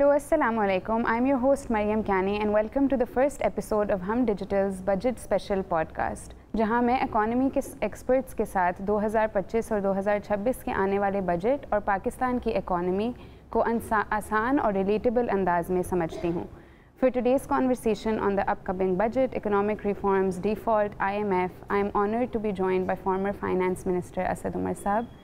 Hello, Assalamu alaikum. I'm your host Mariam Kiani and welcome to the first episode of Hum Digital's Budget Special Podcast, जहां मैं economy के experts के साथ 2025 और 2026 के आने वाले बजट और पाकिस्तान की इकोनॉमी को आसान और रिलेटेबल अंदाज में समझती हूं. For today's conversation on the upcoming budget, economic reforms, default, IMF, I am honored to be joined by former Finance Minister Asad Umar Saab.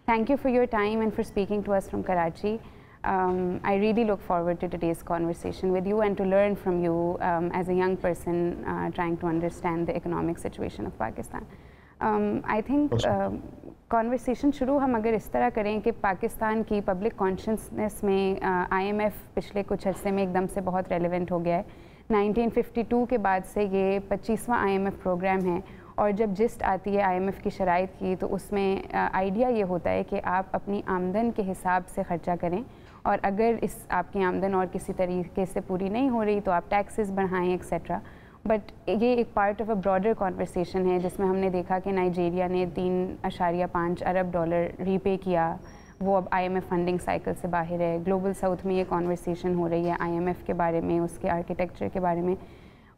Thank you for your time and for speaking to us from Karachi. I really look forward to today's conversation with you and to learn from you as a young person trying to understand the economic situation of Pakistan. I think conversation शुरू हम अगर इस तरह करें कि पाकिस्तान की public consciousness में IMF पिछले कुछ अरसे में एकदम से बहुत रेलेवेंट हो गया है. 1952 के बाद से ये 25वां IMF प्रोग्राम है और जब जिस्ट आती है IMF की शराइत की तो उसमें आइडिया ये होता है कि आप अपनी आमदन के हिसाब से ख़र्चा करें और अगर इस आपकी आमदन और किसी तरीके से पूरी नहीं हो रही तो आप टैक्सेस बढ़ाएं एक्सेट्रा. बट ये एक part of a broader conversation है जिसमें हमने देखा कि नाइजीरिया ने 3.5 अरब डॉलर रीपे किया. वो अब IMF फंडिंग साइकिल से बाहर है. ग्लोबल साउथ में ये कॉन्वर्सेशन हो रही है IMF के बारे में, उसके आर्किटेक्चर के बारे में.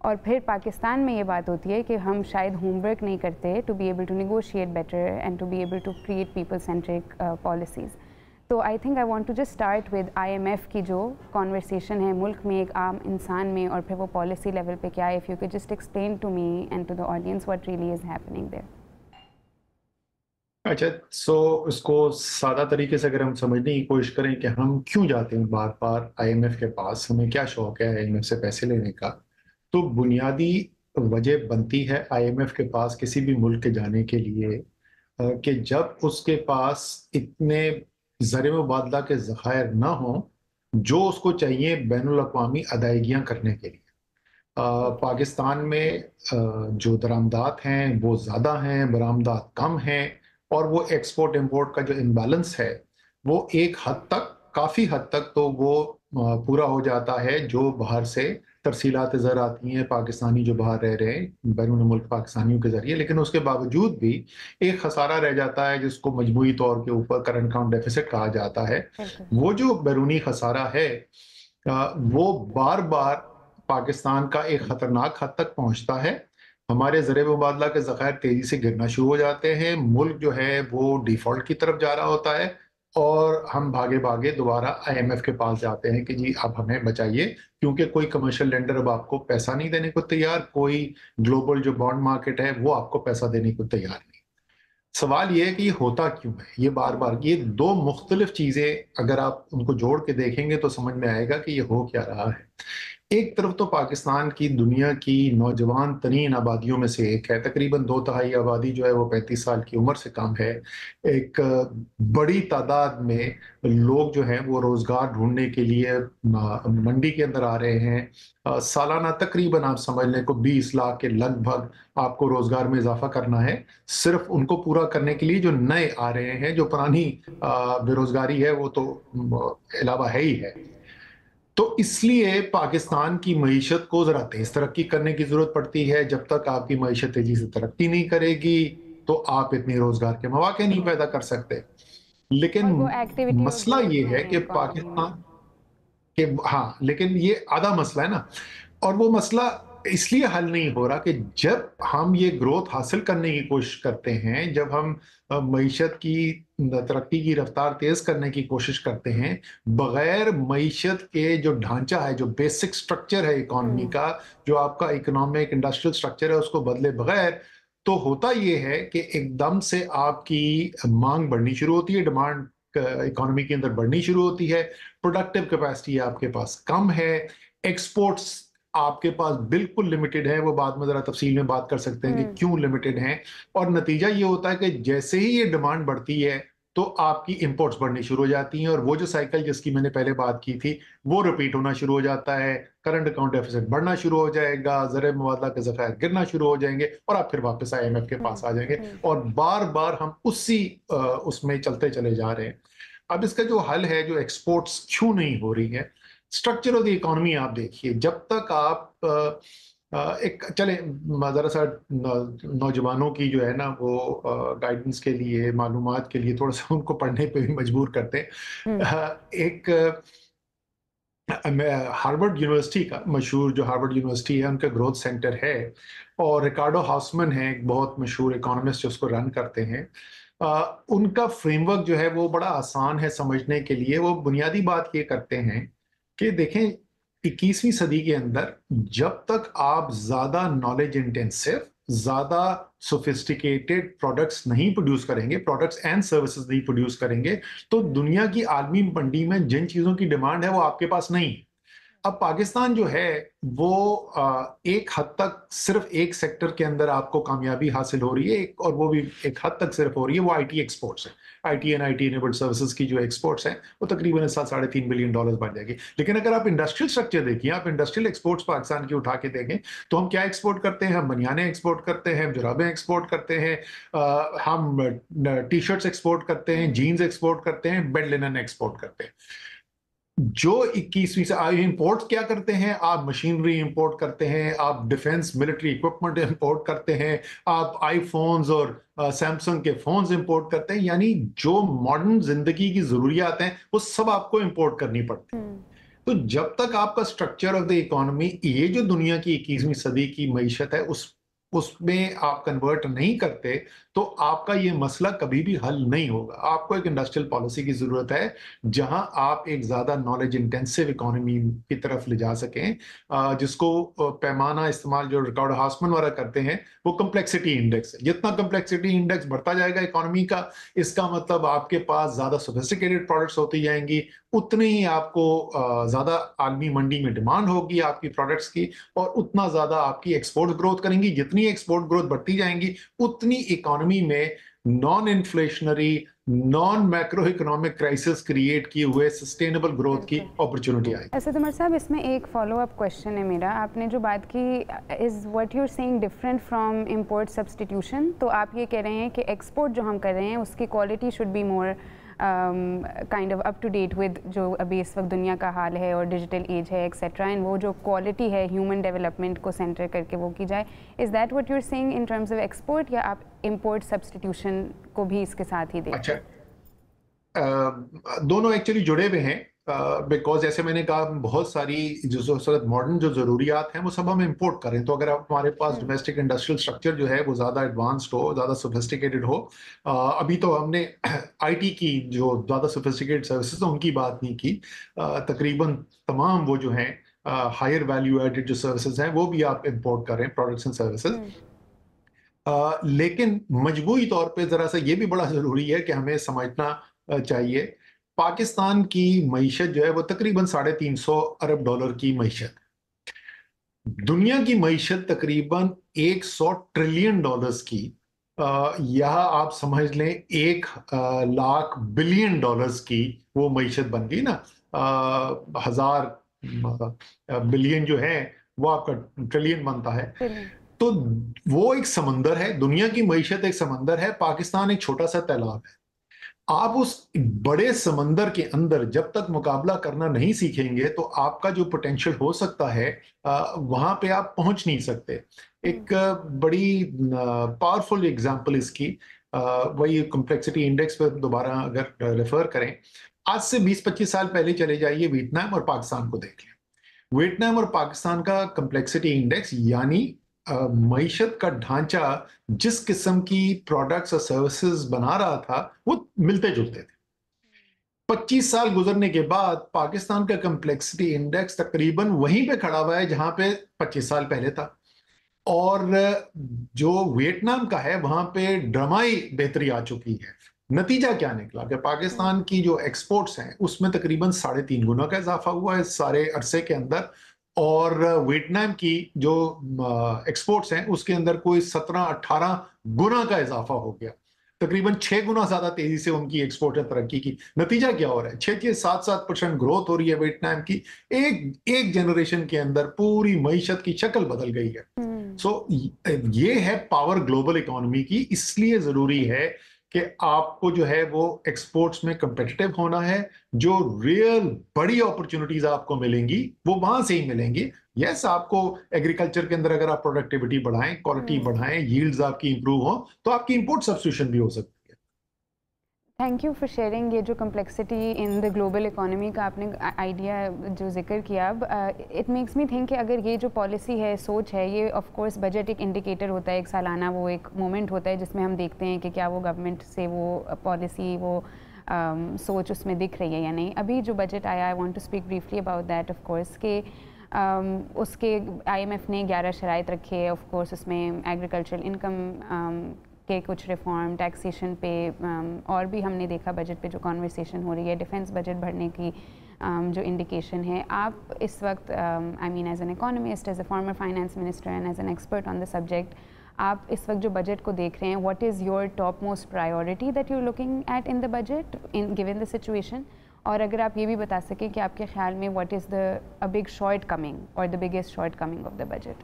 और फिर पाकिस्तान में ये बात होती है कि हम शायद होमवर्क नहीं करते to be able to negotiate better and to be able to create people centric policies. तो I think I want to just start with IMF की जो कॉन्वर्सेशन है मुल्क में एक आम इंसान में और फिर वो पॉलिसी लेवल पे क्या है. If you can just explain to me and to the audience what really is happening there. अच्छा, सो इसको सादा तरीके से अगर हम समझने की कोशिश करें कि हम क्यों जाते हैं बार बार IMF के पास, हमें क्या शौक है IMF से पैसे लेने का, तो बुनियादी वजह बनती है IMF के पास किसी भी मुल्क के जाने के लिए कि जब उसके पास इतने ज़र मुबादला के ज़खायर ना हों जो उसको चाहिए बैनुल अक़वामी अदायगियाँ करने के लिए. पाकिस्तान में जो दरामदात हैं वो ज़्यादा हैं, बरामदात कम हैं और वो एक्सपोर्ट इंपोर्ट का जो इम्बैलेंस है वो एक हद तक, काफ़ी हद तक तो वो पूरा हो जाता है जो बाहर से तरसीलात ज़र आती हैं पाकिस्तानी जो बाहर रह रहे हैं बैरून मुल्क पाकिस्तानियों के ज़रिए. लेकिन उसके बावजूद भी एक खसारा रह जाता है जिसको मजमूई तौर के ऊपर करंट अकाउंट डेफिसिट कहा जाता है. वो जो बैरूनी खसारा है वो बार बार पाकिस्तान का एक ख़तरनाक हद तक पहुँचता है. हमारे ज़र मुबादला के ज़खायर तेज़ी से गिरना शुरू हो जाते हैं. मुल्क जो है वो डिफ़ॉल्ट की तरफ जा रहा होता है और हम भागे भागे दोबारा IMF के पास जाते हैं कि जी अब हमें बचाइए, क्योंकि कोई कमर्शियल लेंडर अब आपको पैसा नहीं देने को तैयार, कोई ग्लोबल जो बॉन्ड मार्केट है वो आपको पैसा देने को तैयार नहीं. सवाल ये है कि ये होता क्यों है. ये बार बार ये दो मुख्तलिफ चीज़ें अगर आप उनको जोड़ के देखेंगे तो समझ में आएगा कि ये हो क्या रहा है. एक तरफ तो पाकिस्तान की दुनिया की नौजवान तरीन आबादियों में से एक है. तकरीबन 2/3 आबादी जो है वो 35 साल की उम्र से कम है. एक बड़ी तादाद में लोग जो हैं वो रोज़गार ढूंढने के लिए मंडी के अंदर आ रहे हैं. सालाना तकरीबन आप समझ लें को 20 लाख के लगभग आपको रोज़गार में इजाफा करना है, सिर्फ उनको पूरा करने के लिए जो नए आ रहे हैं. जो पुरानी बेरोज़गारी है वो तो अलावा है ही है. तो इसलिए पाकिस्तान की मईशत को ज़रा तेज़ तरक्की करने की ज़रूरत पड़ती है. जब तक आपकी मईशत तेज़ी से तरक्की नहीं करेगी तो आप इतने रोज़गार के मौके नहीं पैदा कर सकते. लेकिन मसला ये है कि पाकिस्तान के, हाँ, लेकिन ये आधा मसला है ना. और वो मसला इसलिए हल नहीं हो रहा कि जब हम ये ग्रोथ हासिल करने की कोशिश करते हैं, जब हम मईशत की तरक्की की रफ्तार तेज़ करने की कोशिश करते हैं, बगैर मईशत के जो ढांचा है, जो बेसिक स्ट्रक्चर है इकोनॉमी का, जो आपका इकोनॉमिक इंडस्ट्रियल स्ट्रक्चर है, उसको बदले बगैर, तो होता ये है कि एकदम से आपकी मांग बढ़नी शुरू होती है, डिमांड इकोनॉमी के अंदर बढ़नी शुरू होती है, प्रोडक्टिव कैपेसिटी आपके पास कम है, एक्सपोर्ट्स आपके पास बिल्कुल लिमिटेड है. वो बाद में ज़रा तफसील में बात कर सकते हैं कि क्यों लिमिटेड हैं. और नतीजा ये होता है कि जैसे ही ये डिमांड बढ़ती है तो आपकी इंपोर्ट्स बढ़नी शुरू हो जाती हैं और वो जो साइकिल जिसकी मैंने पहले बात की थी वो रिपीट होना शुरू हो जाता है. करंट अकाउंट डेफिसिट बढ़ना शुरू हो जाएगा, ज़र मुबादला के ज़खायर गिरना शुरू हो जाएंगे और आप फिर वापस IMF के पास आ जाएंगे और बार बार हम उसी उसमें चलते चले जा रहे हैं. अब इसका जो हल है, जो एक्सपोर्ट्स क्यों नहीं हो रही है, स्ट्रक्चर ऑफ द इकोनॉमी आप देखिए. जब तक आप एक चले ज़रा सा नौजवानों की जो है ना वो गाइडेंस के लिए, मालूमात के लिए थोड़ा सा उनको पढ़ने पे भी मजबूर करते हैं. एक हार्वर्ड यूनिवर्सिटी का मशहूर, जो हार्वर्ड यूनिवर्सिटी है उनका ग्रोथ सेंटर है, और रिकार्डो हाउसमैन है एक बहुत मशहूर इकोनॉमिस्ट जो उसको रन करते हैं। उनका फ्रेमवर्क जो है वो बड़ा आसान है समझने के लिए। वो बुनियादी बात ये करते हैं कि देखें, 21वीं सदी के अंदर जब तक आप ज्यादा नॉलेज इंटेंसिव, ज्यादा सोफिस्टिकेटेड प्रोडक्ट्स नहीं प्रोड्यूस करेंगे, प्रोडक्ट्स एंड सर्विसेज नहीं प्रोड्यूस करेंगे, तो दुनिया की आलमी मंडी में जिन चीजों की डिमांड है वो आपके पास नहीं है। अब पाकिस्तान जो है वो एक हद तक सिर्फ एक सेक्टर के अंदर आपको कामयाबी हासिल हो रही है, और वो भी एक हद तक सिर्फ हो रही है, वो आईटी एक्सपोर्ट्स है। IT and IT enabled services की जो एक्सपोर्ट्स हैं वो तकरीबन इस साल $3.5 बिलियन बन जाएगी। लेकिन अगर आप इंडस्ट्रियल स्ट्रक्चर देखिए, आप इंडस्ट्रियल एक्सपोर्ट्स पाकिस्तान की उठा के देखें, तो हम क्या एक्सपोर्ट करते हैं? हम बनियानें एक्सपोर्ट करते हैं, जुराबें एक्सपोर्ट करते हैं, हम टी शर्ट्स एक्सपोर्ट करते हैं, जीन्स एक्सपोर्ट करते हैं, बेड लिनन एक्सपोर्ट करते हैं। जो 21वीं से आप इंपोर्ट क्या करते हैं? आप मशीनरी इंपोर्ट करते हैं, आप डिफेंस मिलिट्री इक्विपमेंट इंपोर्ट करते हैं, आप आईफोन्स और सैमसंग के फोन्स इंपोर्ट करते हैं। यानी जो मॉडर्न जिंदगी की जरूरियात हैं वो सब आपको इंपोर्ट करनी पड़ती है। तो जब तक आपका स्ट्रक्चर ऑफ द इकोनॉमी, ये जो दुनिया की 21वीं सदी की मईशत है, उसमें आप कन्वर्ट नहीं करते, तो आपका ये मसला कभी भी हल नहीं होगा। आपको एक इंडस्ट्रियल पॉलिसी की जरूरत है जहां आप एक ज्यादा नॉलेज इंटेंसिव इकोनॉमी की तरफ ले जा सकें, जिसको पैमाना इस्तेमाल जो रिकॉर्ड हाउसमैन वाला करते हैं वो कम्प्लेक्सिटी इंडेक्स है। जितना कम्प्लेक्सिटी इंडेक्स बढ़ता जाएगा इकोनॉमी का, इसका मतलब आपके पास ज्यादा सोफिस्टिकेटेड प्रोडक्ट्स होती जाएंगी, उतनी ही आपको ज्यादा आलमी मंडी में डिमांड होगी आपकी प्रोडक्ट्स की, और उतना ज्यादा आपकी एक्सपोर्ट ग्रोथ करेंगी। जितनी एक्सपोर्ट ग्रोथ बढ़ती जाएंगी, उतनी इकोनॉमी में non inflationary, non macro economic crisis create किए हुए सस्टेनेबल ग्रोथ की अपॉर्चुनिटी आएगी। असद उमर साहब, इसमें एक फॉलो अप क्वेश्चन है मेरा। आपने जो बात की, is what you are saying different from import substitution? तो आप ये कह रहे हैं कि एक्सपोर्ट जो हम कर रहे हैं उसकी quality should be more kind of up to date with जो अभी इस वक्त दुनिया का हाल है और डिजिटल एज है एक्सेट्रा, एंड वो जो क्वालिटी है ह्यूमन डेवलपमेंट को सेंटर करके वो की जाए। Is that what you are saying in terms of export, या आप इंपोर्ट सब्सटीट्यूशन को भी इसके साथ ही देखें? अच्छा, दोनों एक्चुअली जुड़े हुए हैं, बिकॉज जैसे मैंने कहा, बहुत सारी जो मॉडर्न जो जरूरियात हैं वो सब हम इंपोर्ट करें। तो अगर हमारे पास डोमेस्टिक इंडस्ट्रियल स्ट्रक्चर जो है वो ज्यादा एडवांस्ड हो, ज्यादा सोफिस्टिकेटेड हो, अभी तो हमने आईटी की जो ज्यादा सोफिस्टिकेटेड सर्विसेज उनकी बात नहीं की, तकरीबन तमाम वो जो हैं हायर वैल्यू एडेड जो सर्विसेज हैं वो भी आप इंपोर्ट करें, प्रोडक्ट्स एंड सर्विसेज। लेकिन मजबूरी तौर पे जरा सा ये भी बड़ा जरूरी है कि हमें समझना चाहिए, पाकिस्तान की मईशत जो है वो तकरीबन $350 अरब की मईशत। दुनिया की मईशत तकरीबन $100 ट्रिलियन की, यह आप समझ लें 1 लाख बिलियन की वो मईशत बन गई ना। 1000 बिलियन जो है वो आपका ट्रिलियन बनता है। तो वो एक समंदर है, दुनिया की मईशत एक समंदर है, पाकिस्तान एक छोटा सा तालाब है। आप उस बड़े समंदर के अंदर जब तक मुकाबला करना नहीं सीखेंगे, तो आपका जो पोटेंशियल हो सकता है वहां पे आप पहुंच नहीं सकते। एक बड़ी पावरफुल एग्जांपल इसकी, वही कॉम्प्लेक्सिटी इंडेक्स पर दोबारा अगर रेफर करें, आज से 20-25 साल पहले चले जाइए, वियतनाम और पाकिस्तान को देख लें। वियतनाम और पाकिस्तान का कॉम्प्लेक्सिटी इंडेक्स, यानी मईशत का ढांचा, जिस किस्म की प्रोडक्ट्स और सर्विसेज बना रहा था, वो मिलते जुलते थे। 25 साल गुजरने के बाद पाकिस्तान का कॉम्प्लेक्सिटी इंडेक्स तकरीबन वहीं पे खड़ा हुआ है जहां पे 25 साल पहले था, और जो वियतनाम का है वहां पे ड्रामाई बेहतरी आ चुकी है। नतीजा क्या निकला कि पाकिस्तान की जो एक्सपोर्ट्स हैं उसमें तकरीबन 3.5 गुना का इजाफा हुआ है इस सारे अरसे के अंदर, और वियतनाम की जो एक्सपोर्ट्स हैं उसके अंदर कोई 17-18 गुना का इजाफा हो गया। तकरीबन 6 गुना ज्यादा तेजी से उनकी एक्सपोर्ट ने तरक्की की। नतीजा क्या हो रहा है? 6-7% ग्रोथ हो रही है वियतनाम की। एक जनरेशन के अंदर पूरी मईशत की शक्ल बदल गई है। सो ये है पावर ग्लोबल इकोनॉमी की। इसलिए जरूरी है कि आपको जो है वो एक्सपोर्ट्स में कंपेटिटिव होना है। जो रियल बड़ी अपॉर्चुनिटीज आपको मिलेंगी वो वहां से ही मिलेंगी। यस, आपको एग्रीकल्चर के अंदर अगर आप प्रोडक्टिविटी बढ़ाएं, क्वालिटी बढ़ाएं, यील्ड्स आपकी इंप्रूव हो, तो आपकी इंपोर्ट सब्स्टिट्यूशन भी हो सकती है। थैंक यू फॉर शेयरिंग ये जो complexity in the global economy का आपने आइडिया जो जिक्र किया। इट मेक्स मी थिंक कि अगर ये जो पॉलिसी है, सोच है, ये ऑफ कोर्स बजट एक इंडिकेटर होता है, एक सालाना वो एक मोमेंट होता है जिसमें हम देखते हैं कि क्या वो गवर्नमेंट से वो पॉलिसी वो सोच उसमें दिख रही है या नहीं। अभी जो बजट आया, I want to speak briefly about that of course कि उसके IMF ने 11 शराइत रखे है। ऑफ कोर्स उसमें एग्रीकल्चरल इनकम के कुछ रिफॉर्म, टैक्सेशन पे, और भी हमने देखा बजट पे जो कॉन्वर्सेशन हो रही है, डिफेंस बजट बढ़ने की जो इंडिकेशन है। आप इस वक्त I mean as an economist, as a former finance minister and as an expert on the subject, आप इस वक्त जो बजट को देख रहे हैं, what is your top most priority that you are looking at in the budget in given the situation? और अगर आप ये भी बता सकें कि आपके ख्याल में what is the uh big shortcoming और the biggest shortcoming of the budget?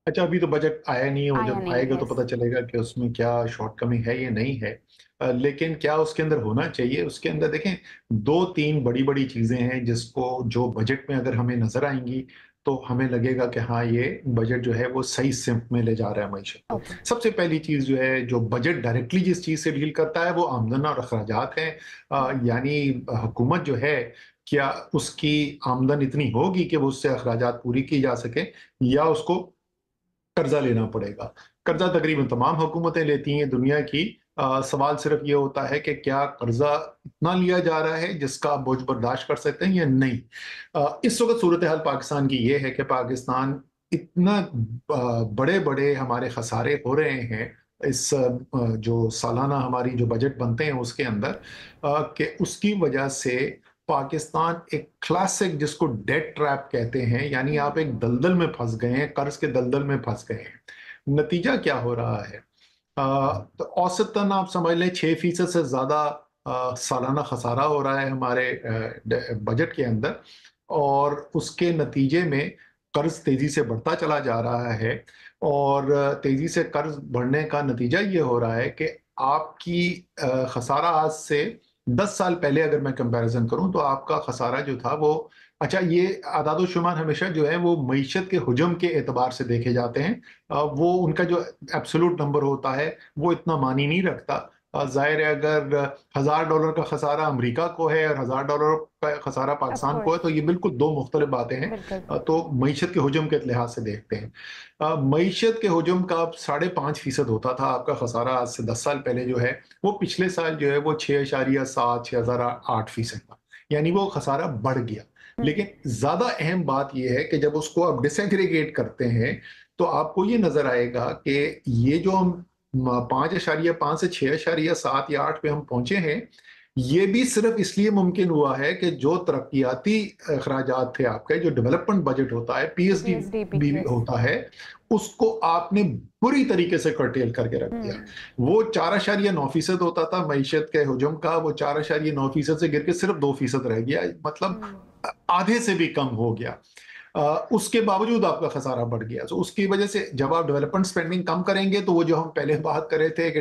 अच्छा, अभी तो बजट आया नहीं है, और आया जब नहीं, आएगा तो यस। पता चलेगा कि उसमें क्या शॉर्टकमिंग है या नहीं है। लेकिन क्या उसके अंदर होना चाहिए, उसके अंदर देखें दो तीन बड़ी बड़ी चीजें हैं जिसको जो बजट में अगर हमें नजर आएंगी तो हमें लगेगा कि हाँ, ये बजट जो है वो सही सिमत में ले जा रहा है मीशत को। ओके। सबसे पहली चीज जो है, जो बजट डायरेक्टली जिस चीज से डील करता है वो आमदन और अखराजात हैं। यानी हुकूमत जो है, क्या उसकी आमदन इतनी होगी कि वो उससे अखराजात पूरी की जा सके, या उसको कर्जा लेना पड़ेगा। कर्जा तकरीबन तमाम हुकूमतें लेती हैं दुनिया की। सवाल सिर्फ ये होता है कि क्या कर्जा इतना लिया जा रहा है जिसका आप बोझ बर्दाश्त कर सकते हैं या नहीं। इस वक्त सूरत हाल पाकिस्तान की ये है कि पाकिस्तान इतना बड़े बड़े हमारे खसारे हो रहे हैं इस जो सालाना हमारी जो बजट बनते हैं उसके अंदर, कि उसकी वजह से पाकिस्तान एक क्लासिक जिसको डेट ट्रैप कहते हैं, यानी आप एक दलदल में फंस गए हैं, कर्ज के दलदल में फंस गए हैं। नतीजा क्या हो रहा है? तो औसतन आप समझ लें 6% से ज्यादा सालाना खसारा हो रहा है हमारे बजट के अंदर, और उसके नतीजे में कर्ज तेजी से बढ़ता चला जा रहा है। और तेजी से कर्ज बढ़ने का नतीजा ये हो रहा है कि आपकी खसारा आज से 10 साल पहले अगर मैं कंपैरिजन करूं तो आपका खसारा जो था वो, अच्छा ये आदाद शुमार हमेशा जो है वो मईशत के हुजम के एतबार से देखे जाते हैं। वो उनका जो एब्सोल्यूट नंबर होता है वो इतना मानी नहीं रखता। जाहिर है अगर $1000 का खसारा अमेरिका को है और $1000 का खसारा ऑफ पाकिस्तान को है कोर्स। तो ये बिल्कुल दो मुख्तलिफ बातें हैं। बिल्कुल। तो मईशत के हुजम के लिहाज से देखते हैं, मईशत के हुजम का 5.5% होता था आपका खसारा आज से 10 साल पहले जो है, वो पिछले साल जो है वो 6.7 6,8% था। यानी वो खसारा बढ़ गया। लेकिन ज्यादा अहम बात यह है कि जब उसको आप डिसएग्रीगेट करते हैं तो आपको ये नजर आएगा कि ये जो हम 5.5 से 6.7 या 8 पे हम पहुंचे हैं, ये भी सिर्फ इसलिए मुमकिन हुआ है कि जो तरक्याती अखराजात थे आपके, जो डेवलपमेंट बजट होता है, पीएसडी PSDP, भी यस। होता है, उसको आपने बुरी तरीके से कर्टेल करके रख दिया। वो 4.9% होता था मईशत के हुजम का, वो 4.9% से गिर के सिर्फ 2% रह गया, मतलब आधे से भी कम हो गया। उसके बावजूद आपका खसारा बढ़ गया। तो उसकी वजह से जब आप डेवलपमेंट स्पेंडिंग कम करेंगे तो वो जो हम पहले बात कर रहे थे कि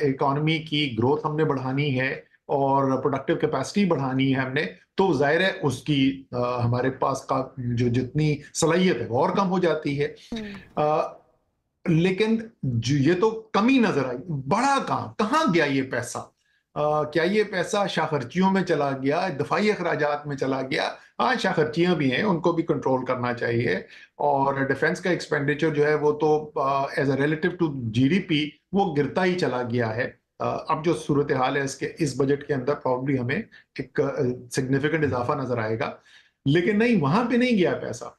इकोनॉमी की ग्रोथ हमने बढ़ानी है और प्रोडक्टिव कैपेसिटी बढ़ानी है हमने, तो जाहिर है उसकी हमारे पास का जो जितनी सलाहियत है वो और कम हो जाती है। लेकिन ये तो कमी नजर आई, बड़ा कहाँ गया ये पैसा? क्या ये पैसा शाखर्चियों में चला गया, दफाई अखराजात में चला गया? हाँ, शाखर्चियां भी हैं, उनको भी कंट्रोल करना चाहिए। और डिफेंस का एक्सपेंडिचर जो है वो तो as a relative to GDP वो गिरता ही चला गया है। अब जो सूरत हाल है इसके इस बजट के अंदर प्रॉब्ली हमें एक सिग्निफिकेंट इजाफा नजर आएगा। लेकिन नहीं, वहां पे नहीं गया पैसा।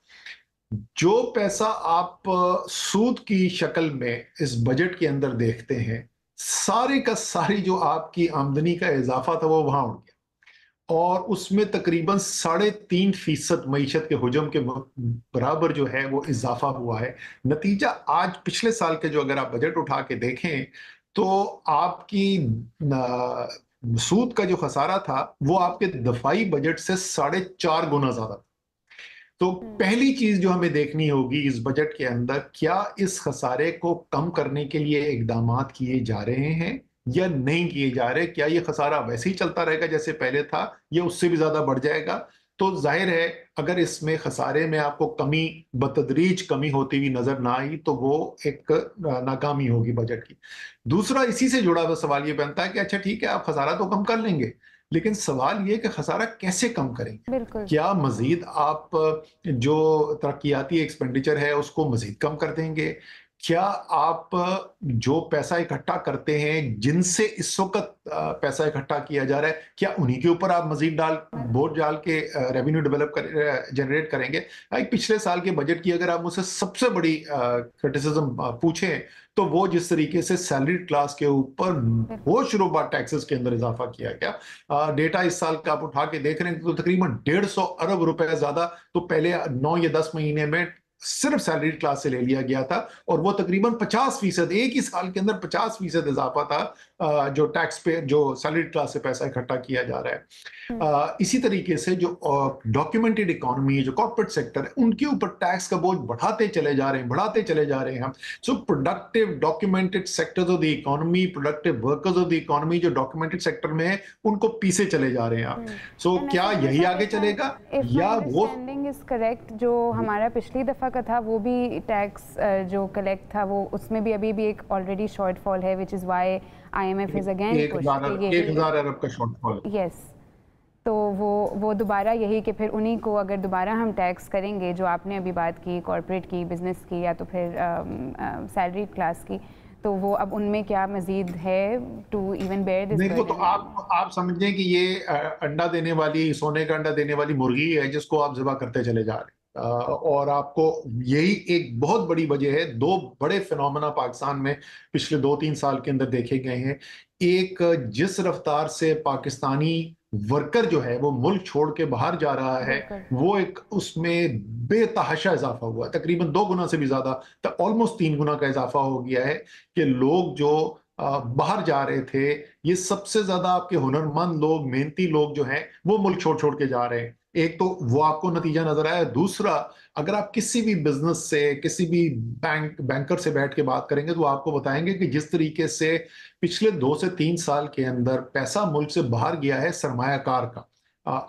जो पैसा आप सूद की शक्ल में इस बजट के अंदर देखते हैं, सारे का सारी जो आपकी आमदनी का इजाफा था वो वहां उड़ गया, और उसमें तकरीबन 3.5% मईशत के हुजम के बराबर जो है वो इजाफा हुआ है। नतीजा आज पिछले साल के जो अगर आप बजट उठा के देखें तो आपकी सूद का जो खसारा था वो आपके दफाई बजट से 4.5 गुना ज्यादा था। तो पहली चीज जो हमें देखनी होगी इस बजट के अंदर, क्या इस खसारे को कम करने के लिए इकदाम किए जा रहे हैं या नहीं किए जा रहे? क्या ये खसारा वैसे ही चलता रहेगा जैसे पहले था या उससे भी ज्यादा बढ़ जाएगा? तो जाहिर है अगर इसमें खसारे में आपको कमी बतदरीज कमी होती हुई नजर ना आई तो वो एक नाकामी होगी बजट की। दूसरा इसी से जुड़ा हुआ सवाल ये बनता है कि अच्छा ठीक है आप खसारा तो कम कर लेंगे, लेकिन सवाल ये कि खसारा कैसे कम करेंगे? बिल्कुल। क्या मजीद आप जो तरक्याती एक्सपेंडिचर है उसको मजीद कम कर देंगे? क्या आप जो पैसा इकट्ठा करते हैं, जिनसे इस वक़्त पैसा इकट्ठा किया जा रहा है, क्या उन्हीं के ऊपर आप मज़ीद बोझ डाल के रेवेन्यू जनरेट करेंगे? एक पिछले साल के बजट की अगर आप मुझसे सबसे बड़ी क्रिटिसिज़्म पूछें, तो वो जिस तरीके से सैलरीड क्लास के ऊपर होशरुबा टैक्सेस के अंदर इज़ाफ़ा किया गया। डेटा इस साल का आप उठा के देख रहे हैं तो तकरीबन 150 अरब रुपए ज़्यादा तो पहले 9 या 10 महीने में सिर्फ सैलरीड क्लास से ले लिया गया था, और वो तकरीबन 50% एक ही साल के अंदर 50% इजाफा था जो टैक्स पे जो सैलरीड क्लास से पैसा इकट्ठा किया जा रहा है। इसी तरीके से जो डॉक्यूमेंटेड इकोनॉमी है, जो कॉर्पोरेट सेक्टर है, उनके ऊपर टैक्स का बोझ बढ़ाते चले जा रहे हैं हम। So productive documented sectors of the economy, productive workers of the economy जो डॉक्यूमेंटेड सेक्टर में है, उनको पीछे चले जा रहे हैं आप। सो क्या यही आगे चलेगा या वो इज करेक्ट? जो हमारा पिछली दफा का था वो भी टैक्स जो कलेक्ट था वो उसमें भी अभी भी एक ऑलरेडी शॉर्टफॉल है, which is why IMF is again 1000 अरब का शॉर्टफॉल। यस, तो वो दोबारा यही कि फिर उन्हीं को अगर दोबारा हम टैक्स करेंगे, जो आपने अभी बात की कॉर्पोरेट की, बिजनेस की, या तो फिर सैलरी क्लास की, तो वो अब उनमें क्या मजीद है टू इवन बेयर दिस? नहीं, वो तो आप समझें कि ये अंडा देने वाली, सोने का अंडा देने वाली मुर्गी है जिसको आप ज़िबा करते चले जा रहे हैं। और आपको यही एक बहुत बड़ी वजह है। दो बड़े फिनोमेना पाकिस्तान में पिछले 2-3 साल के अंदर देखे गए हैं। एक, जिस रफ्तार से पाकिस्तानी वर्कर जो है वो मुल्क छोड़ के बाहर जा रहा है, वो एक उसमें बेतहाशा इजाफा हुआ है, तकरीबन 2 गुना से भी ज्यादा, ऑलमोस्ट 3 गुना का इजाफा हो गया है कि लोग जो बाहर जा रहे थे, ये सबसे ज्यादा आपके हुनरमंद लोग, मेहनती लोग जो हैं वो मुल्क छोड़ छोड़ के जा रहे हैं। एक तो वो आपको नतीजा नजर आया। दूसरा, अगर आप किसी भी बिजनेस से, किसी भी बैंकर से बैठ के बात करेंगे तो आपको बताएंगे कि जिस तरीके से पिछले 2 से 3 साल के अंदर पैसा मुल्क से बाहर गया है सरमायाकार का,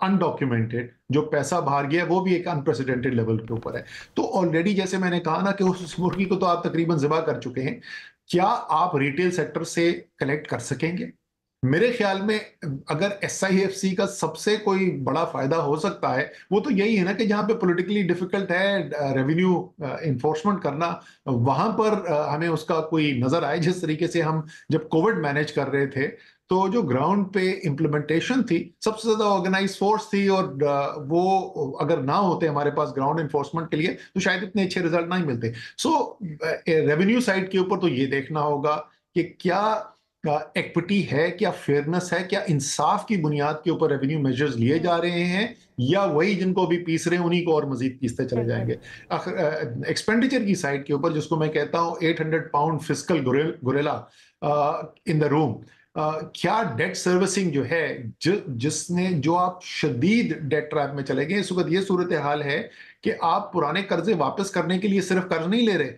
अनडॉक्यूमेंटेड जो पैसा बाहर गया है वो भी एक अनप्रेसिडेंटेड लेवल के ऊपर है। तो ऑलरेडी जैसे मैंने कहा ना कि उस मुर्गी को तो आप तकरीबन ज़िबा कर चुके हैं। क्या आप रिटेल सेक्टर से कलेक्ट कर सकेंगे? मेरे ख्याल में अगर SIFC का सबसे कोई बड़ा फायदा हो सकता है वो तो यही है ना कि जहां पे पॉलिटिकली डिफिकल्ट है रेवेन्यू इन्फोर्समेंट करना, वहां पर हमें उसका कोई नजर आए। जिस तरीके से हम जब कोविड मैनेज कर रहे थे तो जो ग्राउंड पे इम्प्लीमेंटेशन थी, सबसे ज्यादा ऑर्गेनाइज फोर्स थी, और वो अगर ना होते हमारे पास ग्राउंड इन्फोर्समेंट के लिए तो शायद इतने अच्छे रिजल्ट नहीं मिलते। सो रेवेन्यू साइड के ऊपर तो ये देखना होगा कि क्या इक्विटी है, क्या फेयरनेस है, क्या इंसाफ की बुनियाद के ऊपर रेवेन्यू मेजर्स लिए जा रहे हैं, या वही जिनको भी पीस रहे हैं उन्हीं को और मजीद पीसते चले जाएंगे। एक्सपेंडिचर की साइड के ऊपर, जिसको मैं कहता हूं 800 pound fiscal gorilla in the room, क्या डेट सर्विसिंग जो है, जो आप शदीद डेट ट्रैप में चले गए। इस वक्त ये सूरत हाल है कि आप पुराने कर्जे वापस करने के लिए सिर्फ कर्ज नहीं ले रहे,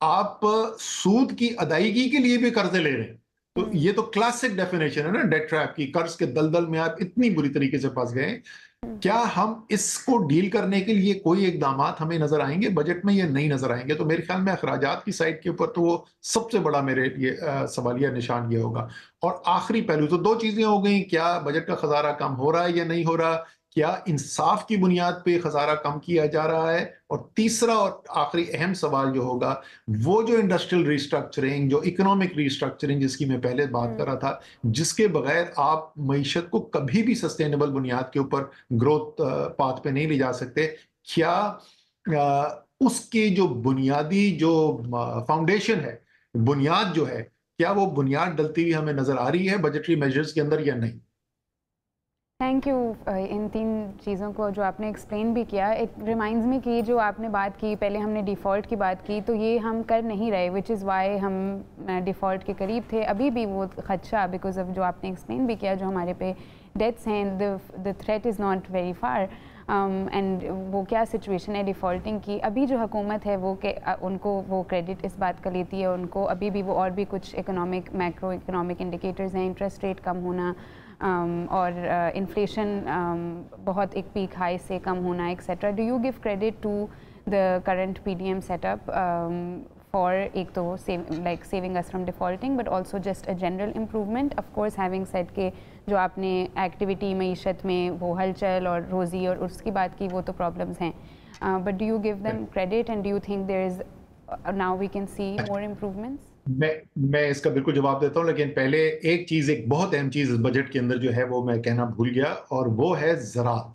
आप सूद की अदायगी के लिए भी कर्जे ले रहे हैं। तो ये तो क्लासिक डेफिनेशन है ना डेट ट्रैप की। कर्ज के दलदल में आप इतनी बुरी तरीके से फंस गए। क्या हम इसको डील करने के लिए कोई इकदामात हमें नजर आएंगे बजट में, या नहीं नजर आएंगे? तो मेरे ख्याल में अखराजात की साइड के ऊपर तो वो सबसे बड़ा मेरे लिए सवालिया निशान ये होगा। और आखिरी पहलू तो 2 चीजें हो गई, क्या बजट का खजारा कम हो रहा है या नहीं हो रहा, क्या इंसाफ की बुनियाद पे खजारा कम किया जा रहा है, और तीसरा और आखिरी अहम सवाल जो होगा वो जो इंडस्ट्रियल रिस्ट्रक्चरिंग, जो इकोनॉमिक रिस्ट्रक्चरिंग जिसकी मैं पहले बात कर रहा था, जिसके बगैर आप मईशत को कभी भी सस्टेनेबल बुनियाद के ऊपर ग्रोथ पाथ पे नहीं ले जा सकते। क्या उसकी जो बुनियादी जो फाउंडेशन है, बुनियाद जो है, क्या वो बुनियाद डलती हुई हमें नजर आ रही है बजटरी मेजर्स के अंदर या नहीं? Thank you. इन 3 चीज़ों को जो आपने एक्सप्लेन भी किया, इट रिमाइंड्स मी कि जो आपने बात की, पहले हमने डिफ़ॉल्ट की बात की, तो ये हम कर नहीं रहे, विच इज़ वाई हम डिफ़ॉल्ट के करीब थे। अभी भी वो खदशा, बिकॉज ऑफ जो आपने एक्सप्लेन भी किया, जो हमारे पे डेथ्स हैं, the threat is not very far. And वो क्या सिचुएशन है डिफ़ॉल्टिंग की? अभी जो हुकूमत है वो उनको वो क्रेडिट इस बात का लेती है, उनको अभी भी वो और भी कुछ इकोनॉमिक मैक्रो इकोनॉमिक इंडिकेटर्स हैं, इंटरेस्ट रेट कम होना और इन्फ्लेशन बहुत एक पीक हाई से कम होना etcetera. Do you give credit to the current PDM setup for एक तो saving us from defaulting but also just a general improvement? Of course having said के जो आपने एक्टिविटी मईशत में वो हलचल और रोज़ी और उसकी बात की वो तो प्रॉब्लम्स हैं, but do you give them credit and do you think there is now we can see more improvements? मैं इसका बिल्कुल जवाब देता हूँ, लेकिन पहले एक बहुत अहम चीज इस बजट के अंदर जो है वो मैं कहना भूल गया, और वो है ज़राअत.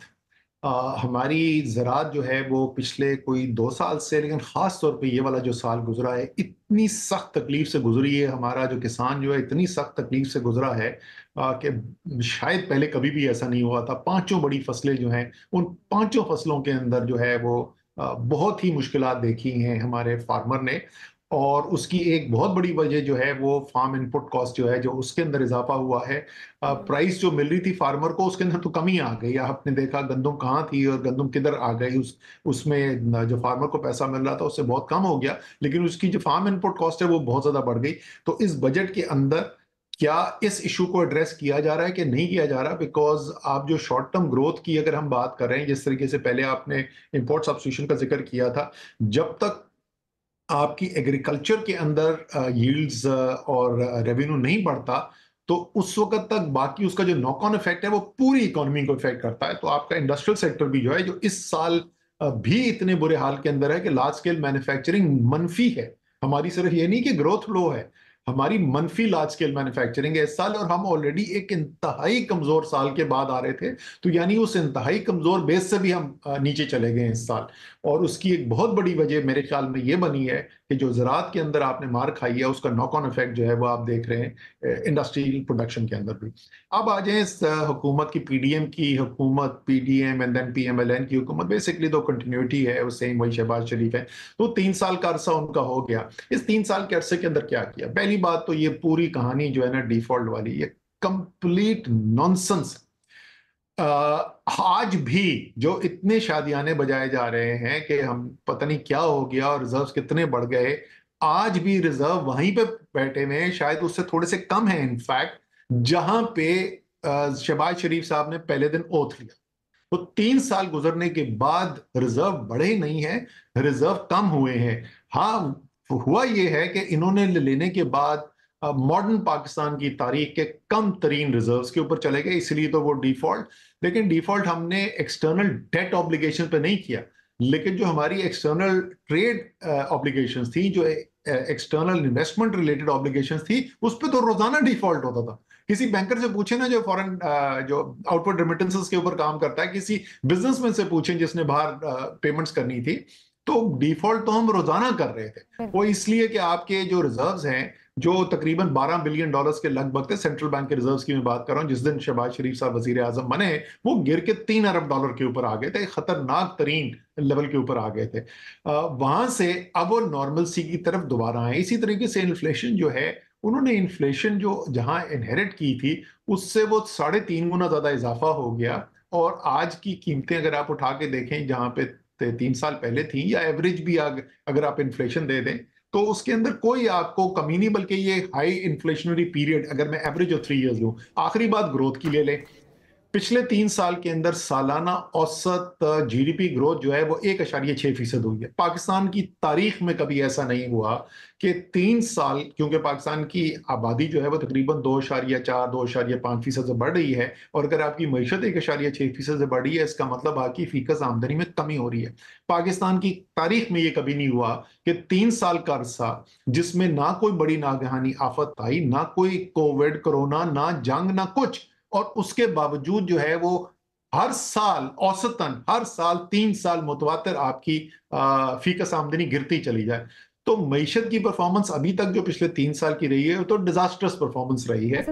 हमारी ज़राअत जो है वो पिछले कोई 2 साल से, लेकिन ख़ास तौर पे ये वाला जो साल गुजरा है, इतनी सख्त तकलीफ से गुजरी है. हमारा जो किसान जो है इतनी सख्त तकलीफ से गुजरा है कि शायद पहले कभी भी ऐसा नहीं हुआ था. 5 बड़ी फसलें जो हैं, उन 5 फसलों के अंदर जो है वो बहुत ही मुश्किलात देखी हैं हमारे फार्मर ने. और उसकी एक बहुत बड़ी वजह जो है वो फार्म इनपुट कॉस्ट जो है, जो उसके अंदर इजाफा हुआ है. प्राइस जो मिल रही थी फार्मर को उसके अंदर तो कमी आ गई. आपने देखा गंदम कहाँ थी और गंदम किधर आ गई. उसमें जो फार्मर को पैसा मिल रहा था उससे बहुत कम हो गया, लेकिन उसकी जो फार्म इनपुट कॉस्ट है वो बहुत ज्यादा बढ़ गई. तो इस बजट के अंदर क्या इस इशू को एड्रेस किया जा रहा है कि नहीं किया जा रहा? बिकॉज आप जो शॉर्ट टर्म ग्रोथ की अगर हम बात कर रहे हैं, जिस तरीके से पहले आपने इंपोर्ट सब्स्टिट्यूशन का जिक्र किया था, जब तक आपकी एग्रीकल्चर के अंदर यील्ड्स और रेवेन्यू नहीं बढ़ता, तो उस वक्त तक बाकी उसका जो नॉक ऑन इफेक्ट है वो पूरी इकोनॉमी को इफेक्ट करता है. तो आपका इंडस्ट्रियल सेक्टर भी जो है, जो इस साल भी इतने बुरे हाल के अंदर है कि लार्ज स्केल मैन्युफैक्चरिंग मनफी है. हमारी सिर्फ ये नहीं कि ग्रोथ लो है, हमारी मनफी लार्ज स्केल मैन्युफैक्चरिंग है इस साल, और हम ऑलरेडी एक इंतहाई कमजोर साल के बाद आ रहे थे. तो यानी उस इंतहाई कमजोर बेस से भी हम नीचे चले गए इस साल. और उसकी एक बहुत बड़ी वजह मेरे ख्याल में ये बनी है कि जो ज़राअत के अंदर आपने मार खाई है, उसका नॉक ऑन इफेक्ट जो है वो आप देख रहे हैं इंडस्ट्रियल प्रोडक्शन के अंदर भी. अब आ जाए इस हुकूमत की, PDM की हुकूमत, PDM एंड देन PMLN की हुकूमत. बेसिकली तो कंटिन्यूटी है, वो सेम वही शहबाज शरीफ है. तो 3 साल का अरसा उनका हो गया. इस 3 साल के अरसे के अंदर क्या किया? पहली बात तो ये पूरी कहानी जो है ना डिफॉल्ट वाली, ये कंप्लीट नॉनसेंस. आज भी जो इतने शादियाने बजाए जा रहे हैं कि हम पता नहीं क्या हो गया और रिजर्व्स कितने बढ़ गए, आज भी रिजर्व वहीं पे बैठे हुए हैं, शायद उससे थोड़े से कम है इनफैक्ट, जहां पे शहबाज शरीफ साहब ने पहले दिन ओथ लिया. तो 3 साल गुजरने के बाद रिजर्व बढ़े नहीं है, रिजर्व कम हुए हैं. हाँ, हुआ ये है कि इन्होंने लेने के बाद मॉडर्न पाकिस्तान की तारीख के कम तरीन रिजर्व्स के ऊपर चले गए, इसलिए तो वो डिफॉल्ट. लेकिन डिफॉल्ट हमने एक्सटर्नल डेट ऑब्लिगेशन पे नहीं किया, लेकिन जो हमारी एक्सटर्नल ट्रेड ऑब्लिगेशंस थी, जो एक्सटर्नल इन्वेस्टमेंट रिलेटेड ऑब्लिगेशंस थी, उस पर तो रोजाना डिफॉल्ट होता था. किसी बैंकर से पूछे ना जो फॉरेन जो आउटवर्ड रेमिटेंसेस के ऊपर काम करता है, किसी बिजनेसमैन से पूछें जिसने बाहर पेमेंट्स करनी थी, तो डिफॉल्ट तो हम रोजाना कर रहे थे. वो इसलिए कि आपके जो रिजर्व्स हैं, जो तकरीबन $12 बिलियन के लगभग थे, सेंट्रल बैंक के रिजर्व्स की मैं बात कर रहा हूं, जिस दिन शहबाज शरीफ साहब वजीर आजम बने वो गिर के $3 अरब के ऊपर आ गए थे, खतरनाक तरीन लेवल के ऊपर आ गए थे. वहां से अब वो नॉर्मलसी की तरफ दोबारा आए. इसी तरीके से इन्फ्लेशन जो है, उन्होंने इन्फ्लेशन जो जहां इनहेरिट की थी उससे वो 3.5 गुना ज्यादा इजाफा हो गया. और आज की कीमतें अगर आप उठा के देखें जहां पे 3 साल पहले थी, या एवरेज भी अगर आप इन्फ्लेशन दे दें, तो उसके अंदर कोई आपको कमी नहीं, बल्कि ये हाई इन्फ्लेशनरी पीरियड, अगर मैं एवरेज ऑफ 3 इयर्स लूं. आखिरी बात ग्रोथ की ले लें. पिछले 3 साल के अंदर सालाना औसत GDP ग्रोथ जो है वो 1.6% हुई है. पाकिस्तान की तारीख में कभी ऐसा नहीं हुआ कि 3 साल, क्योंकि पाकिस्तान की आबादी जो है वो तकरीबन 2.4-2.5% से बढ़ रही है, और अगर आपकी मईशत 1.6% से बढ़ रही है, इसका मतलब आपकी फीकस आमदनी में कमी हो रही है. पाकिस्तान की तारीख में ये कभी नहीं हुआ कि 3 साल का अरसा जिसमें ना कोई बड़ी नागहानी आफत आई, ना कोई कोविड, कोरोना, ना जंग, ना कुछ, और उसके बावजूद जो है वो हर साल औसतन हर साल 3 साल मुतवातिर आपकी फीकस आमदनी गिरती चली जाए. तो मईशत की परफॉर्मेंस अभी तक जो पिछले 3 साल की रही है तो डिजास्टर्स परफॉर्मेंस रही है.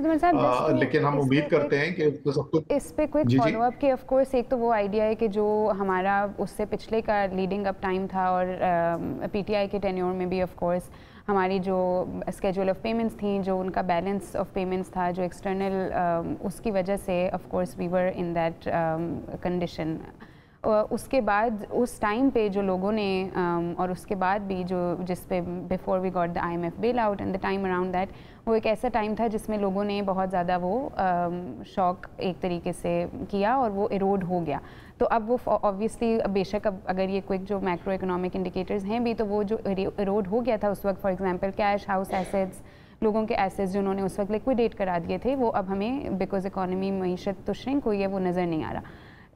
लेकिन हम उम्मीद करते हैं कि तो सब कुछ इस पे क्विक फॉलो अप कि ऑफ कोर्स एक तो वो आइडिया है कि जो हमारा उससे पिछले का लीडिंग अप टाइम था, और PTI के टेन्योर में भी ऑफ कोर्स हमारी जो स्केड्यूल ऑफ पेमेंट्स थी, जो उनका बैलेंस ऑफ पेमेंट्स था, जो एक्सटर्नल उसकी वजह से of course we were in that condition. उसके बाद उस टाइम पे जो लोगों ने और उसके बाद भी जो जिस पे before we got the IMF bail out and the time around that, वो एक ऐसा टाइम था जिसमें लोगों ने बहुत ज़्यादा वो शॉक एक तरीके से किया और वो इरोड हो गया। तो अब वो ऑब्वियसली बेशक अब अगर ये क्विक जो मैक्रो इकोनॉमिक इंडिकेटर्स हैं भी, तो वो जो इरोड हो गया था उस वक्त, for example cash, house assets, लोगों के एसेट्स जिन्होंने उस वक्त लिक्विडेट करा दिए थे, वो अब हमें बिकॉज इकोनॉमी मीशत तो श्रिंक हुई है वो नज़र नहीं आ रहा।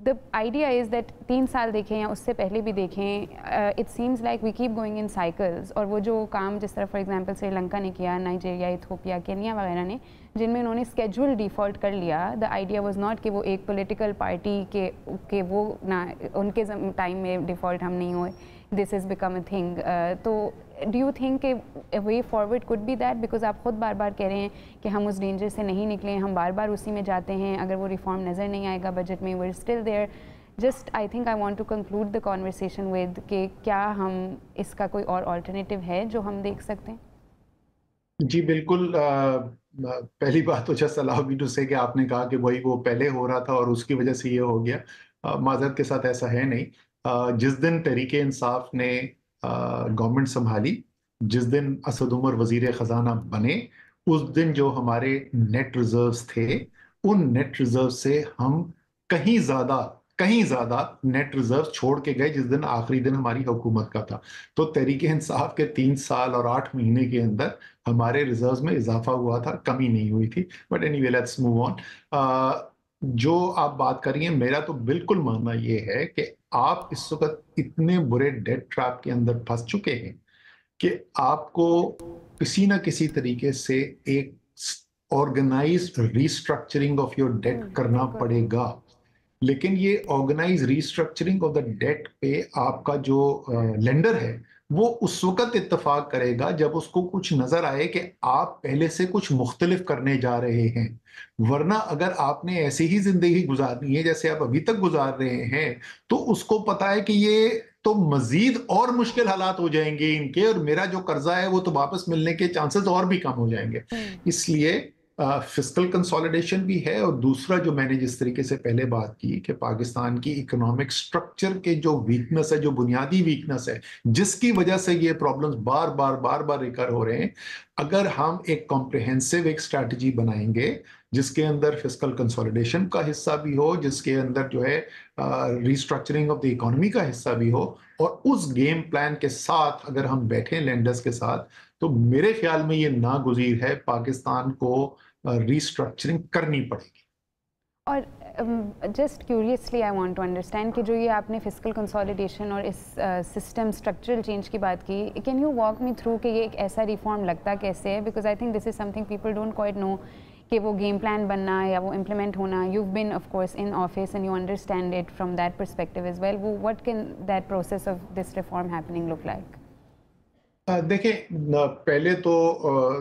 द आइडिया इज़ दैट 3 साल देखें या उससे पहले भी देखें, it seems like we keep going in cycles. और वो जो काम जिस तरह फॉर एग्जांपल श्रीलंका ने किया, नाइजीरिया, इथियोपिया, केनिया वगैरह ने, जिनमें उन्होंने स्केड्यूल डिफ़ॉल्ट कर लिया, द आइडिया वाज नॉट कि वो एक पॉलिटिकल पार्टी के वो ना उनके टाइम में डिफ़ॉल्ट हम नहीं हुए, this is become a thing. तो do you think a way forward could be that, because आप खुद बार बार कह रहे हैं कि हम उस डेंजर से नहीं निकले, हम बार बार उसी में जाते हैं, अगर वो रिफॉर्म नज़र नहीं आएगा बजट में, we are still there. Just I think I want to conclude the conversation with कि क्या हम इसका कोई और अल्टरनेटिव है जो हम देख सकते हैं? जी बिल्कुल। पहली बात तो जस्ट अलाउ मी टू से कि आपने कहा कि वही वो पहले हो रहा था और उसकी वजह से ये हो गया। माजरत के साथ ऐसा है नहीं। जिस दिन तहरीके इंसाफ ने गवर्नमेंट संभाली, जिस दिन असद उमर वजीर खजाना बने, उस दिन जो हमारे नेट रिजर्व्स थे, उन नेट रिजर्व से हम कहीं ज्यादा कहीं ज्यादा नेट रिजर्व छोड़ के गए जिस दिन आखिरी दिन हमारी हुकूमत का था। तो तहरीके इंसाफ के 3 साल और 8 महीने के अंदर हमारे रिजर्व्स में इजाफा हुआ था, कमी नहीं हुई थी। But anyway let's move on. जो आप बात कर रही हैं, मेरा तो बिल्कुल मानना ये है कि आप इस वक्त इतने बुरे डेट ट्रैप के अंदर फंस चुके हैं कि आपको किसी ना किसी तरीके से एक organised restructuring of your debt करना पड़ेगा। लेकिन ये organise restructuring of the debt पे आपका जो लेंडर है वो उस वक्त इत्तेफाक करेगा जब उसको कुछ नजर आए कि आप पहले से कुछ मुख्तलिफ करने जा रहे हैं। वरना अगर आपने ऐसी ही जिंदगी गुजारनी है जैसे आप अभी तक गुजार रहे हैं, तो उसको पता है कि ये तो मजीद और मुश्किल हालात हो जाएंगे इनके, और मेरा जो कर्जा है वो तो वापस मिलने के चांसेस और भी कम हो जाएंगे। इसलिए फिस्कल कंसोलिडेशन भी है, और दूसरा जो मैंने जिस तरीके से पहले बात की कि पाकिस्तान की इकोनॉमिक स्ट्रक्चर के जो वीकनेस है, जो बुनियादी वीकनेस है, जिसकी वजह से ये प्रॉब्लम्स बार बार रिकर हो रहे हैं, अगर हम एक कॉम्प्रिहेंसिव एक स्ट्रैटेजी बनाएंगे जिसके अंदर फिस्कल कंसोलिडेशन का हिस्सा भी हो, जिसके अंदर जो है रिस्ट्रक्चरिंग ऑफ द इकोनॉमी का हिस्सा भी हो, और उस गेम प्लान के साथ अगर हम बैठे लेंडर्स के साथ, तो मेरे ख्याल में ये नागुजीर है, पाकिस्तान को रिस्ट्रक्चरिंग करनी पड़ेगी। और just curiously I want to understand कि जो ये आपने फिस्कल कंसोलिडेशन और इस सिस्टम स्ट्रक्चरल चेंज की बात की, can you walk me through कि ये एक ऐसा रिफॉर्म लगता कैसे है? Because I think this is something people don't quite know कि वो गेम प्लान बनना या वो इम्प्लीमेंट होना। You been of course in office and you understand it from that perspective as well. वो what can that process of this reform happening look like? देखें, पहले तो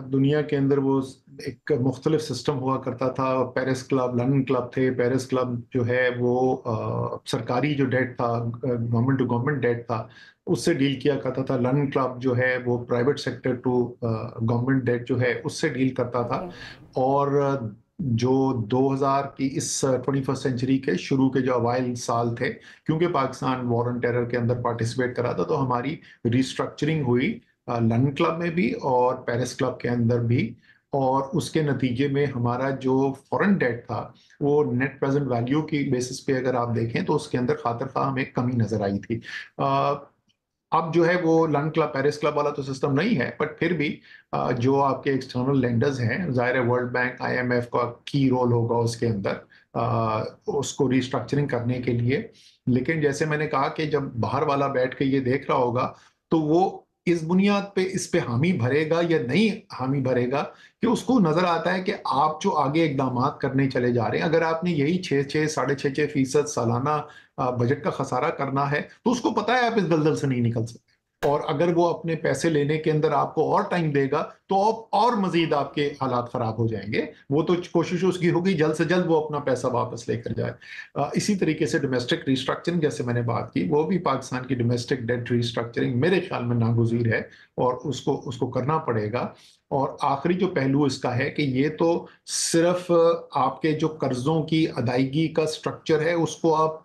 दुनिया के अंदर वो एक मुख्तलिफ सिस्टम हुआ करता था। पेरिस क्लब, लंदन क्लब थे। पेरिस क्लब जो है वो सरकारी जो डेट था, गवर्नमेंट टू गवर्नमेंट डेट था, उससे डील किया करता था। लंदन क्लब जो है वो private sector to government debt जो है उससे डील करता था। और जो 2000 की इस 21st सेंचुरी के शुरू के जो अवाइल साल थे, क्योंकि पाकिस्तान वॉर ऑन टेरर के अंदर पार्टिसिपेट करा था, तो हमारी रिस्ट्रक्चरिंग हुई लंदन क्लब में भी और पेरिस क्लब के अंदर भी। और उसके नतीजे में हमारा जो फॉरेन डेट था वो नेट प्रेजेंट वैल्यू की बेसिस पे अगर आप देखें तो उसके अंदर खातिर खा हमें कमी नजर आई थी। अब जो है वो लंदन क्लब, पेरिस क्लब वाला तो सिस्टम नहीं है, बट फिर भी जो आपके एक्सटर्नल लेंडर्स हैं, जाहिर है वर्ल्ड बैंक, IMF का की रोल होगा उसके अंदर उसको रिस्ट्रक्चरिंग करने के लिए। लेकिन जैसे मैंने कहा कि जब बाहर वाला बैठ के ये देख रहा होगा तो वो इस बुनियाद पे इस पे हामी भरेगा या नहीं हामी भरेगा कि उसको नजर आता है कि आप जो आगे इकदाम करने चले जा रहे हैं, अगर आपने यही 6-6, 6.5% सालाना बजट का खसारा करना है, तो उसको पता है आप इस दलदल से नहीं निकल सकते। और अगर वो अपने पैसे लेने के अंदर आपको और टाइम देगा तो और मजीद आपके हालात खराब हो जाएंगे। वो तो कोशिश उसकी होगी जल्द से जल्द वो अपना पैसा वापस लेकर जाए। इसी तरीके से डोमेस्टिक रिस्ट्रक्चरिंग जैसे मैंने बात की, वो भी पाकिस्तान की डोमेस्टिक डेट रिस्ट्रक्चरिंग मेरे ख्याल में नागुजीर है और उसको करना पड़ेगा। और आखिरी जो पहलू इसका है कि ये तो सिर्फ आपके जो कर्जों की अदायगी का स्ट्रक्चर है उसको आप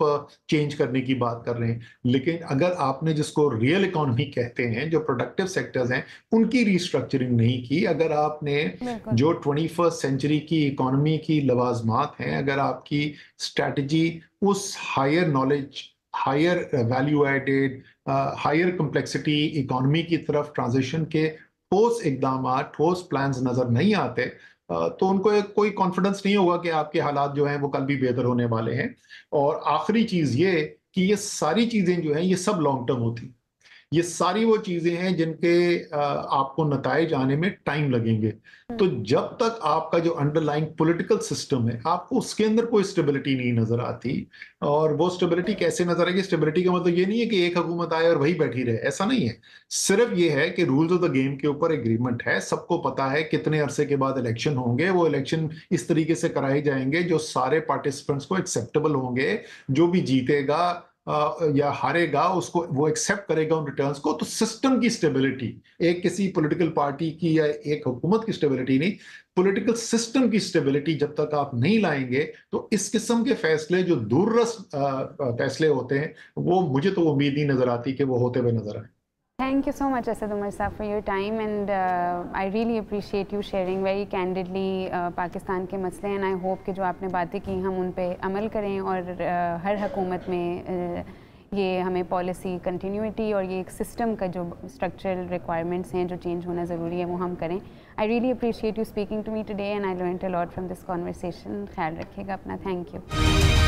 चेंज करने की बात कर रहे हैं, लेकिन अगर आपने जिसको रियल इकोनॉमी कहते हैं, जो प्रोडक्टिव सेक्टर्स हैं, उनकी रीस्ट्रक्चरिंग नहीं की, अगर आपने जो 21st सेंचुरी की इकोनॉमी की लवाजमात हैं, अगर आपकी स्ट्रैटेजी उस higher knowledge, higher value added, higher complexity economy की तरफ ट्रांजिशन के ठोस इकदाम, ठोस प्लान्स नजर नहीं आते, तो उनको कोई कॉन्फिडेंस नहीं होगा कि आपके हालात जो हैं वो कल भी बेहतर होने वाले हैं। और आखिरी चीज ये कि ये सारी चीजें जो हैं ये सब लॉन्ग टर्म होती, ये सारी वो चीजें हैं जिनके आपको नताइज आने में टाइम लगेंगे। तो जब तक आपका जो अंडरलाइंग पॉलिटिकल सिस्टम है, आपको उसके अंदर कोई स्टेबिलिटी नहीं नजर आती। और वो स्टेबिलिटी कैसे नजर आएगी? स्टेबिलिटी का मतलब ये नहीं है कि एक हुकूमत आए और वही बैठी रहे, ऐसा नहीं है। सिर्फ ये है कि रूल्स ऑफ द गेम के ऊपर एग्रीमेंट है, सबको पता है कितने अरसे के बाद इलेक्शन होंगे, वो इलेक्शन इस तरीके से कराए जाएंगे जो सारे पार्टिसिपेंट्स को एक्सेप्टेबल होंगे, जो भी जीतेगा या हारेगा उसको वो एक्सेप्ट करेगा उन रिटर्न्स को। तो सिस्टम की स्टेबिलिटी, एक किसी पॉलिटिकल पार्टी की या एक हुकूमत की स्टेबिलिटी नहीं, पॉलिटिकल सिस्टम की स्टेबिलिटी जब तक आप नहीं लाएंगे, तो इस किस्म के फैसले जो दूररस फैसले होते हैं, वो मुझे तो उम्मीद नहीं नजर आती कि वो होते हुए नजर आए। Thank you so much, Asad Umar Saab, for your time, and I really appreciate you sharing very candidly Pakistan के मसले, and I hope कि जो आपने बातें की हम उन पे अमल करें और हर हुकूमत में ये हमें पॉलिसी कंटिन्यूटी और ये एक सिस्टम का जो स्ट्रक्चरल रिक्वायरमेंट्स हैं जो चेंज होना ज़रूरी है वो हम करें। I really appreciate you speaking to me today, and I learned a lot from this conversation. ख्याल रखिएगा अपना। Thank you.